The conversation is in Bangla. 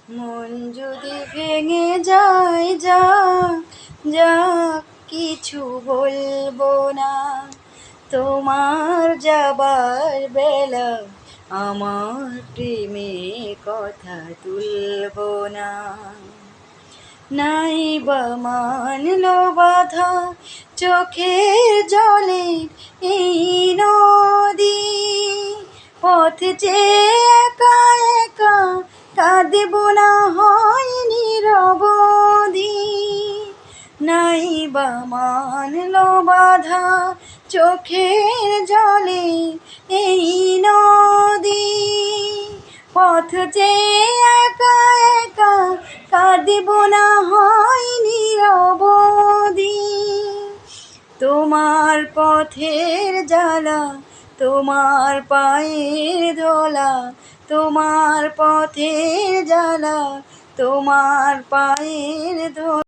মন যদি ভেঙে যায় যাক যাক, কিছু বলবো না। তোমার যাবার বেলা আমার প্রেমে কথা তুলবো না। নাই বা মানলো বাধা চোখের জলে এই নদী, পথ চেয়ে একা একা কাঁদব না হয় নিরবধি। নাই বা মানলো বাধা চোখের জলে এই নদী, পথ চেয়ে একা একা কাঁদব না হয় নিরবধি। তোমার পথের জ্বালা, তোমার পায়ের ধোলা, তোমার পথের জ্বালা, তোমার পায়ের ধোলা।